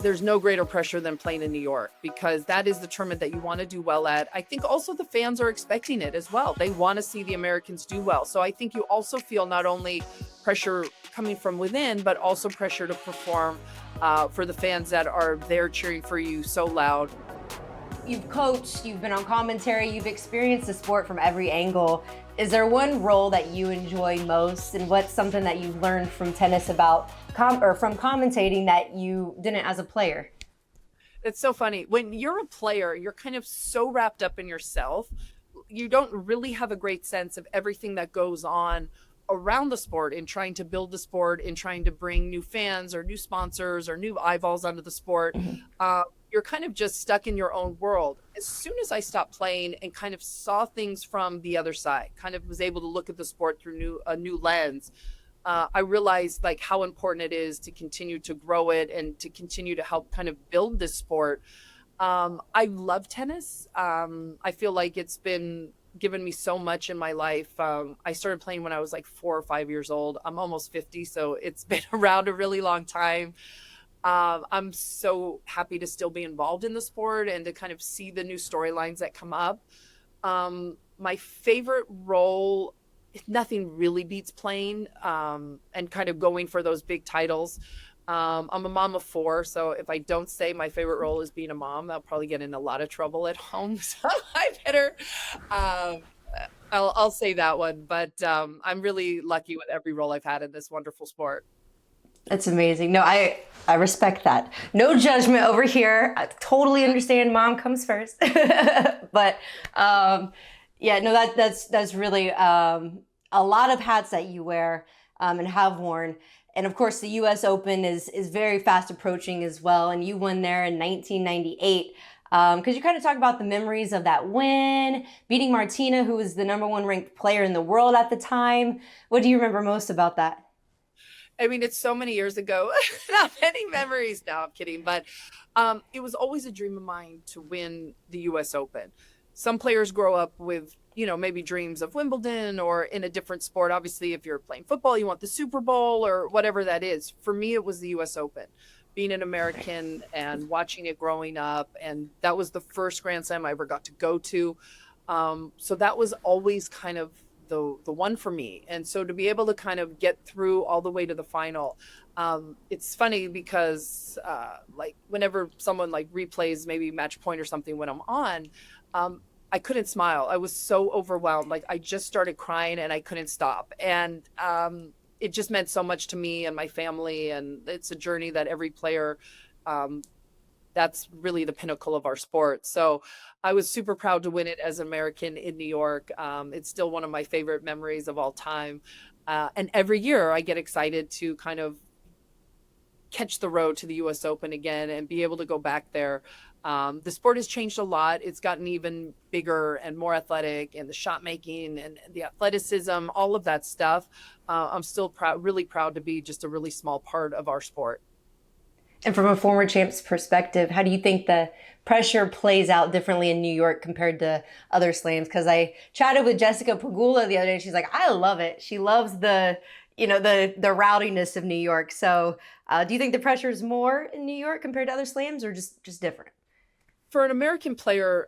There's no greater pressure than playing in New York because that is the tournament that you want to do well at. I think also the fans are expecting it as well. They want to see the Americans do well. So I think you also feel not only pressure coming from within, but also pressure to perform for the fans that are there cheering for you so loud. You've coached, you've been on commentary, you've experienced the sport from every angle. Is there one role that you enjoy most, and what's something that you've learned from tennis about from commentating that you didn't as a player? It's so funny. When you're a player, you're kind of so wrapped up in yourself. You don't really have a great sense of everything that goes on around the sport in trying to build the sport, in trying to bring new fans or new sponsors or new eyeballs onto the sport. You're kind of just stuck in your own world. As soon as I stopped playing and kind of saw things from the other side, kind of was able to look at the sport through a new lens, I realized like how important it is to continue to grow it and to continue to help kind of build this sport. I love tennis. I feel like it's been given me so much in my life. I started playing when I was like 4 or 5 years old. I'm almost 50, so it's been around a really long time. I'm so happy to still be involved in the sport and to kind of see the new storylines that come up. My favorite role, nothing really beats playing and kind of going for those big titles. I'm a mom of four, so if I don't say my favorite role is being a mom, I'll probably get in a lot of trouble at home. So I better, um, I'll say that one. But I'm really lucky with every role I've had in this wonderful sport. That's amazing. No, I respect that. No judgment over here. I totally understand mom comes first. But yeah, no, that's really a lot of hats that you wear and have worn. And of course, the US Open is very fast approaching as well. And you won there in 1998. Because you kind of talk about the memories of that win, beating Martina, who was the #1 ranked player in the world at the time. What do you remember most about that? I mean, it's so many years ago. Not many memories. No, I'm kidding. But it was always a dream of mine to win the US Open. Some players grow up with, maybe dreams of Wimbledon or in a different sport. Obviously, if you're playing football, you want the Super Bowl or whatever that is. For me, it was the US Open. Being an American and watching it growing up. And that was the first Grand Slam I ever got to go to. So that was always kind of the one for me. And so to be able to kind of get through all the way to the final, it's funny because like whenever someone like replays maybe match point or something when I'm on, I couldn't smile. I was so overwhelmed. Like I just started crying and I couldn't stop. And it just meant so much to me and my family. And it's a journey that every player, that's really the pinnacle of our sport. So I was super proud to win it as an American in New York. It's still one of my favorite memories of all time. And every year I get excited to kind of catch the road to the US Open again and be able to go back there. The sport has changed a lot. It's gotten even bigger and more athletic, and the shot making and the athleticism, all of that stuff. I'm still really proud to be just a really small part of our sport. And from a former champ's perspective, how do you think the pressure plays out differently in New York compared to other slams? Because I chatted with Jessica Pagula the other day. She's like, I love it. She loves the rowdiness of New York. So do you think the pressure is more in New York compared to other slams, or just different? For an American player,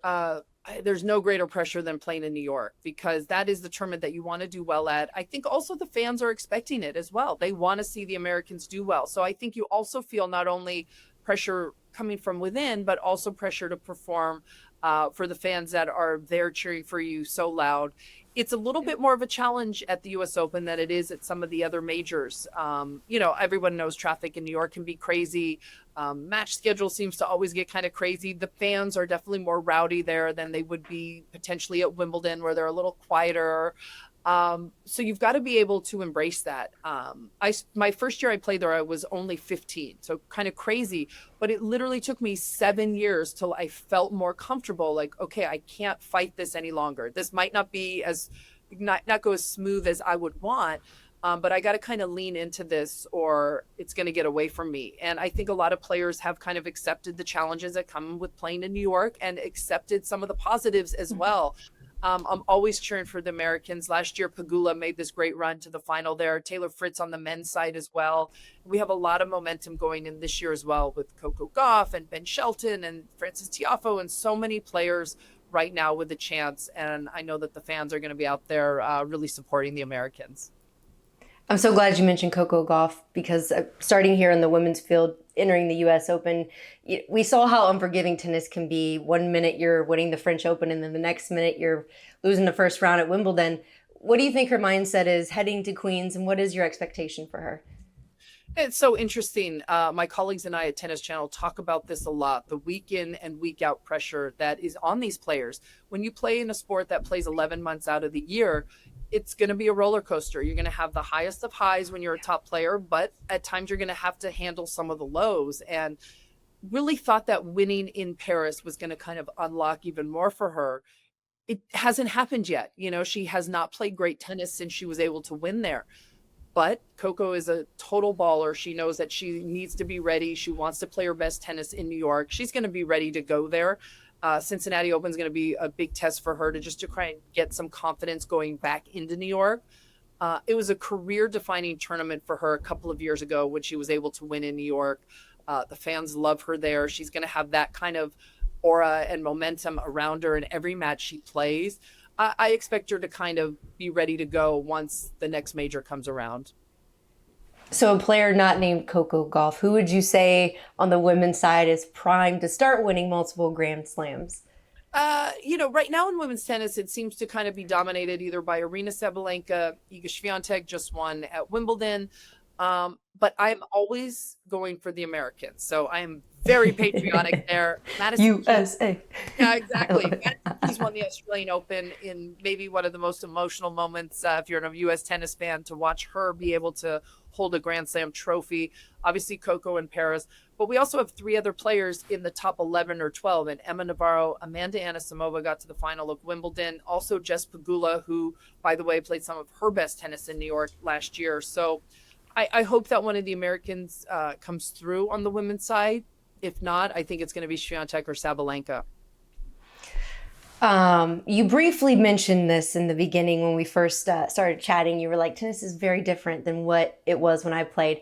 there's no greater pressure than playing in New York because that is the tournament that you want to do well at. I think also the fans are expecting it as well. They want to see the Americans do well. So I think you also feel not only pressure coming from within, but also pressure to perform for the fans that are there cheering for you so loud. It's a little bit more of a challenge at the US Open than it is at some of the other majors. Everyone knows traffic in New York can be crazy. Match schedule seems to always get kind of crazy. The fans are definitely more rowdy there than they would be potentially at Wimbledon, where they're a little quieter. So you've got to be able to embrace that. My first year I played there, I was only 15, so kind of crazy, but it literally took me 7 years till I felt more comfortable. Like, okay, I can't fight this any longer. This might not be not go as smooth as I would want. But I got to kind of lean into this or it's going to get away from me. And I think a lot of players have kind of accepted the challenges that come with playing in New York and accepted some of the positives as well. I'm always cheering for the Americans. Last year, Pagula made this great run to the final there. Taylor Fritz on the men's side as well. We have a lot of momentum going in this year as well with Coco Gauff and Ben Shelton and Francis Tiafoe and so many players right now with a chance. And I know that the fans are going to be out there really supporting the Americans. I'm so glad you mentioned Coco Gauff because starting here in the women's field, entering the U.S. Open, we saw how unforgiving tennis can be. One minute you're winning the French Open, and then the next minute you're losing the first round at Wimbledon. What do you think her mindset is heading to Queens, and what is your expectation for her? It's so interesting. My colleagues and I at Tennis Channel talk about this a lot, the week in and week out pressure that is on these players. When you play in a sport that plays 11 months out of the year, it's going to be a roller coaster. You're going to have the highest of highs when you're a top player, but at times you're going to have to handle some of the lows. And really thought that winning in Paris was going to kind of unlock even more for her. It hasn't happened yet. You know, she has not played great tennis since she was able to win there. But Coco is a total baller. She knows that she needs to be ready. She wants to play her best tennis in New York. She's going to be ready to go there. Cincinnati Open is going to be a big test for her to just to try and get some confidence going back into New York. It was a career-defining tournament for her a couple of years ago when she was able to win in New York. The fans love her there. She's going to have that kind of aura and momentum around her in every match she plays. I expect her to kind of be ready to go once the next major comes around. So a player not named Coco Gauff, who would you say on the women's side is primed to start winning multiple Grand Slams? Right now in women's tennis, it seems to kind of be dominated either by Arina Sabalenka. Iga Swiatek just won at Wimbledon. But I'm always going for the Americans. So I am very patriotic there. Madison USA. Yeah, exactly. He's won the Australian Open in maybe one of the most emotional moments if you're a U.S. tennis fan to watch her be able to hold a Grand Slam trophy. Obviously, Coco in Paris. But we also have three other players in the top 11 or 12. And Emma Navarro, Amanda Anisimova got to the final of Wimbledon. Also, Jess Pegula, who, by the way, played some of her best tennis in New York last year. So I hope that one of the Americans comes through on the women's side. If not, I think it's going to be Swiatek or Sabalenka. You briefly mentioned this in the beginning when we first started chatting. You were like, tennis is very different than what it was when I played.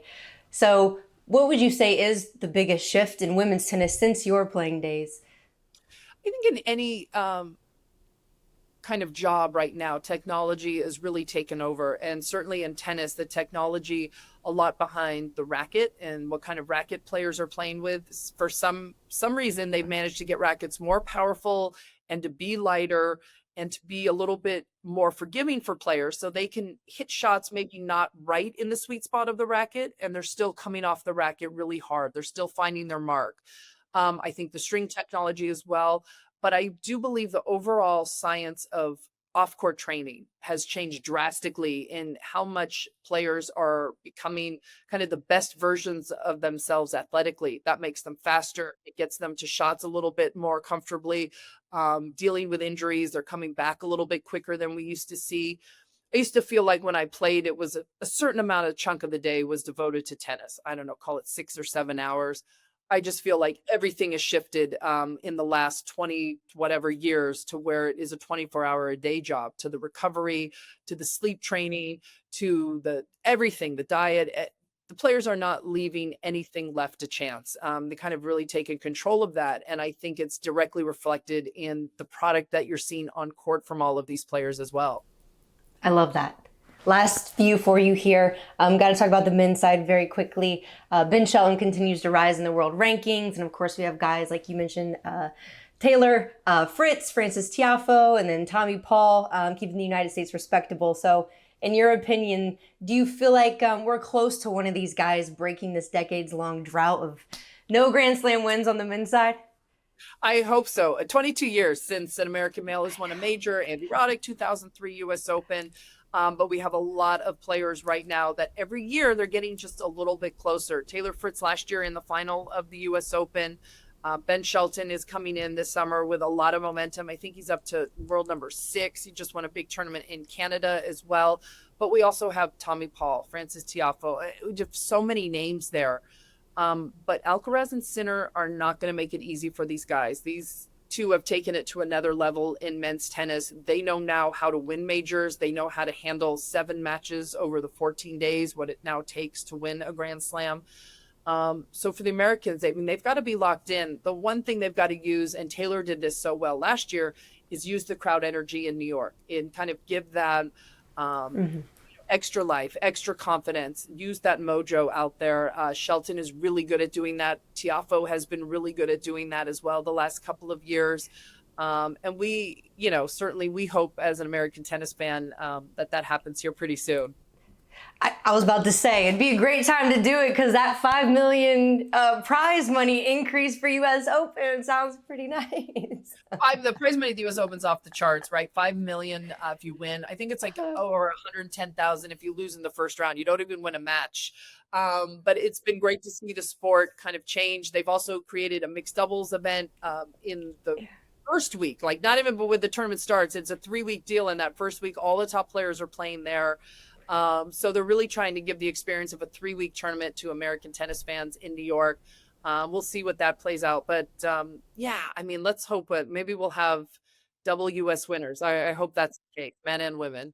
So what would you say is the biggest shift in women's tennis since your playing days? I think in any kind of job right now, technology is really taken over. And certainly in tennis, the technology a lot behind the racket and what kind of racket players are playing with. For some reason, they've managed to get rackets more powerful and to be lighter and to be a little bit more forgiving for players so they can hit shots maybe not right in the sweet spot of the racket and they're still coming off the racket really hard. They're still finding their mark. I think the string technology as well. But I do believe the overall science of off-court training has changed drastically in how much players are becoming kind of the best versions of themselves athletically. That makes them faster. It gets them to shots a little bit more comfortably, dealing with injuries. They're coming back a little bit quicker than we used to see. I used to feel like when I played, it was a certain amount of chunk of the day was devoted to tennis. I don't know, call it 6 or 7 hours. I just feel like everything has shifted in the last 20 whatever years to where it is a 24-hour a day job, to the recovery, to the sleep training, to the everything, the diet. The players are not leaving anything left to chance. They kind of really taken control of that. And I think it's directly reflected in the product that you're seeing on court from all of these players as well. I love that. Last few for you here. Got to talk about the men's side very quickly. Ben Shelton continues to rise in the world rankings. And of course, we have guys like you mentioned, Taylor Fritz, Francis Tiafoe, and then Tommy Paul, keeping the United States respectable. So in your opinion, do you feel like we're close to one of these guys breaking this decades-long drought of no Grand Slam wins on the men's side? I hope so. 22 years since an American male has won a major. Andy Roddick, 2003 U.S. Open. But we have a lot of players right now that every year they're getting just a little bit closer. Taylor Fritz last year in the final of the U.S. Open. Ben Shelton is coming in this summer with a lot of momentum. I think he's up to world number 6. He just won a big tournament in Canada as well. But we also have Tommy Paul, Francis Tiafoe. We have so many names there. But Alcaraz and Sinner are not going to make it easy for these guys. These too have taken it to another level in men's tennis. They know now how to win majors. They know how to handle 7 matches over the 14 days, what it now takes to win a Grand Slam. So for the Americans, I mean, they've got to be locked in. The one thing they've got to use, and Taylor did this so well last year, is use the crowd energy in New York and kind of give that extra life, extra confidence, use that mojo out there. Shelton is really good at doing that. Tiafo has been really good at doing that as well the last couple of years. And we, certainly we hope as an American tennis fan that happens here pretty soon. I was about to say, it'd be a great time to do it because that $5 million prize money increase for US Open sounds pretty nice. The prize money at the US Open's off the charts, right? 5 million if you win. I think it's like or 110,000 if you lose in the first round. You don't even win a match. But it's been great to see the sport kind of change. They've also created a mixed doubles event in the first week, like not even when the tournament starts. It's a 3-week deal. In that first week, all the top players are playing there. So they're really trying to give the experience of a 3-week tournament to American tennis fans in New York. We'll see what that plays out. But I mean, let's hope maybe we'll have double US winners. I hope that's the case, men and women.